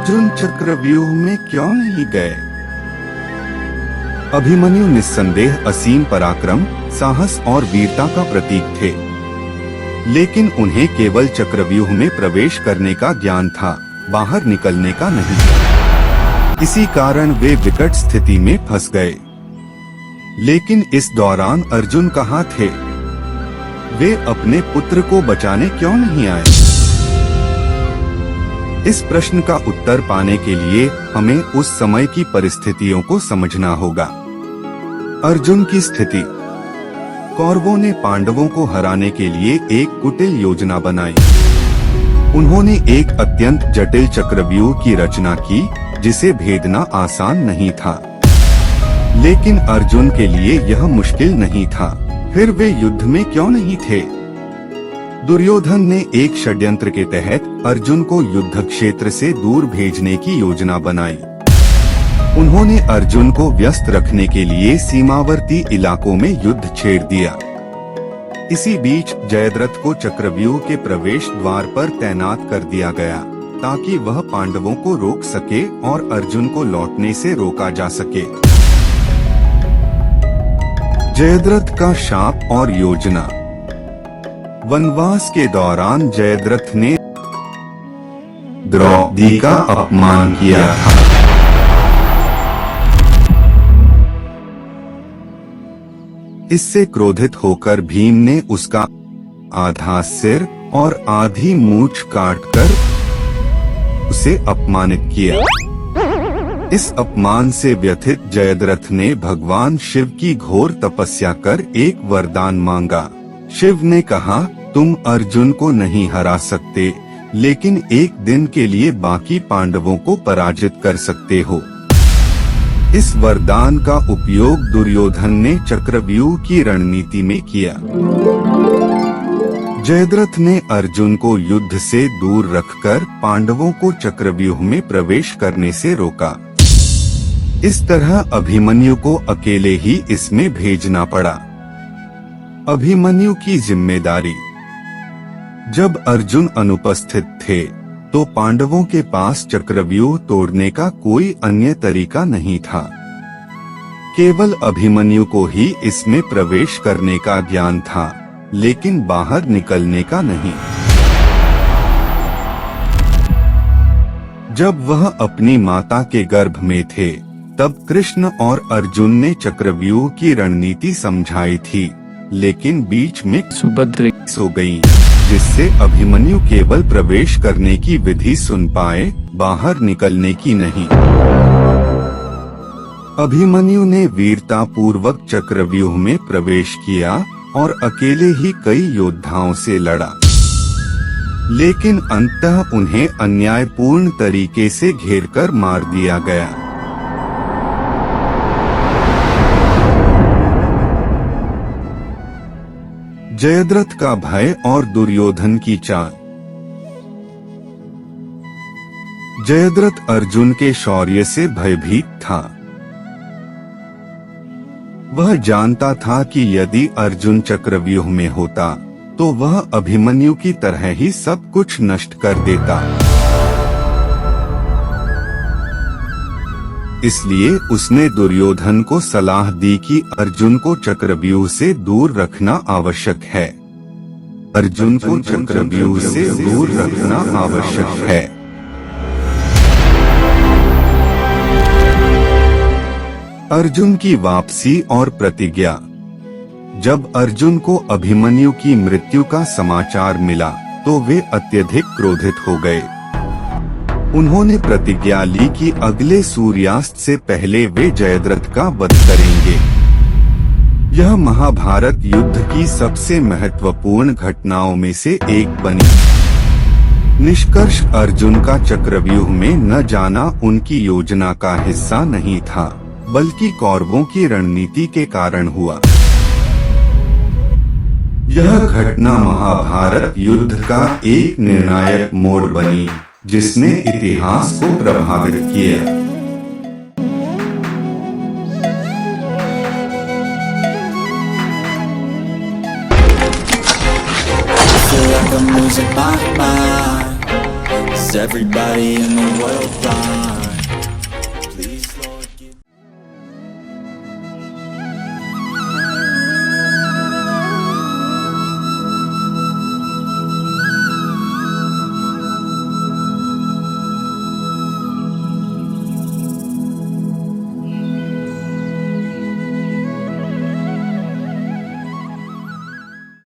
अर्जुन चक्रव्यूह में क्यों नहीं गए? अभिमन्यु निस्संदेह असीम पराक्रम, साहस और वीरता का प्रतीक थे, लेकिन उन्हें केवल चक्रव्यूह में प्रवेश करने का ज्ञान था, बाहर निकलने का नहीं। इसी कारण वे विकट स्थिति में फंस गए। लेकिन इस दौरान अर्जुन कहाँ थे? वे अपने पुत्र को बचाने क्यों नहीं आए? इस प्रश्न का उत्तर पाने के लिए हमें उस समय की परिस्थितियों को समझना होगा। अर्जुन की स्थिति। कौरवों ने पांडवों को हराने के लिए एक कुटिल योजना बनाई। उन्होंने एक अत्यंत जटिल चक्रव्यूह की रचना की, जिसे भेदना आसान नहीं था। लेकिन अर्जुन के लिए यह मुश्किल नहीं था। फिर वे युद्ध में क्यों नहीं थे? दुर्योधन ने एक षड्यंत्र के तहत अर्जुन को युद्ध क्षेत्र से दूर भेजने की योजना बनाई। उन्होंने अर्जुन को व्यस्त रखने के लिए सीमावर्ती इलाकों में युद्ध छेड़ दिया। इसी बीच जयद्रथ को चक्रव्यूह के प्रवेश द्वार पर तैनात कर दिया गया, ताकि वह पांडवों को रोक सके और अर्जुन को लौटने से रोका जा सके। जयद्रथ का शाप और योजना। वनवास के दौरान जयद्रथ ने द्रौपदी का अपमान किया था। इससे क्रोधित होकर भीम ने उसका आधा सिर और आधी मूंछ काटकर उसे अपमानित किया। इस अपमान से व्यथित जयद्रथ ने भगवान शिव की घोर तपस्या कर एक वरदान मांगा। शिव ने कहा, तुम अर्जुन को नहीं हरा सकते, लेकिन एक दिन के लिए बाकी पांडवों को पराजित कर सकते हो। इस वरदान का उपयोग दुर्योधन ने चक्रव्यूह की रणनीति में किया। जयद्रथ ने अर्जुन को युद्ध से दूर रखकर पांडवों को चक्रव्यूह में प्रवेश करने से रोका। इस तरह अभिमन्यु को अकेले ही इसमें भेजना पड़ा। अभिमन्यु की जिम्मेदारी। जब अर्जुन अनुपस्थित थे, तो पांडवों के पास चक्रव्यूह तोड़ने का कोई अन्य तरीका नहीं था। केवल अभिमन्यु को ही इसमें प्रवेश करने का ज्ञान था, लेकिन बाहर निकलने का नहीं। जब वह अपनी माता के गर्भ में थे, तब कृष्ण और अर्जुन ने चक्रव्यूह की रणनीति समझाई थी, लेकिन बीच में सुभद्रा सो गयी, जिससे अभिमन्यु केवल प्रवेश करने की विधि सुन पाए, बाहर निकलने की नहीं। अभिमन्यु ने वीरता पूर्वक चक्रव्यूह में प्रवेश किया और अकेले ही कई योद्धाओं से लड़ा, लेकिन अंततः उन्हें अन्यायपूर्ण तरीके से घेरकर मार दिया गया। जयद्रथ का भय और दुर्योधन की चाल। जयद्रथ अर्जुन के शौर्य से भयभीत था। वह जानता था कि यदि अर्जुन चक्रव्यूह में होता, तो वह अभिमन्यु की तरह ही सब कुछ नष्ट कर देता। इसलिए उसने दुर्योधन को सलाह दी कि अर्जुन को चक्रव्यूह से दूर रखना आवश्यक है। अर्जुन को चक्रव्यूह से दूर रखना आवश्यक है। अर्जुन की वापसी और प्रतिज्ञा। जब अर्जुन को अभिमन्यु की मृत्यु का समाचार मिला, तो वे अत्यधिक क्रोधित हो गए। उन्होंने प्रतिज्ञा ली कि अगले सूर्यास्त से पहले वे जयद्रथ का वध करेंगे। यह महाभारत युद्ध की सबसे महत्वपूर्ण घटनाओं में से एक बनी। निष्कर्ष, अर्जुन का चक्रव्यूह में न जाना उनकी योजना का हिस्सा नहीं था, बल्कि कौरवों की रणनीति के कारण हुआ। यह घटना महाभारत युद्ध का एक निर्णायक मोड़ बनी, जिसने इतिहास को प्रभावित किया। Feel like I'm losing my mind. Is everybody in the world blind?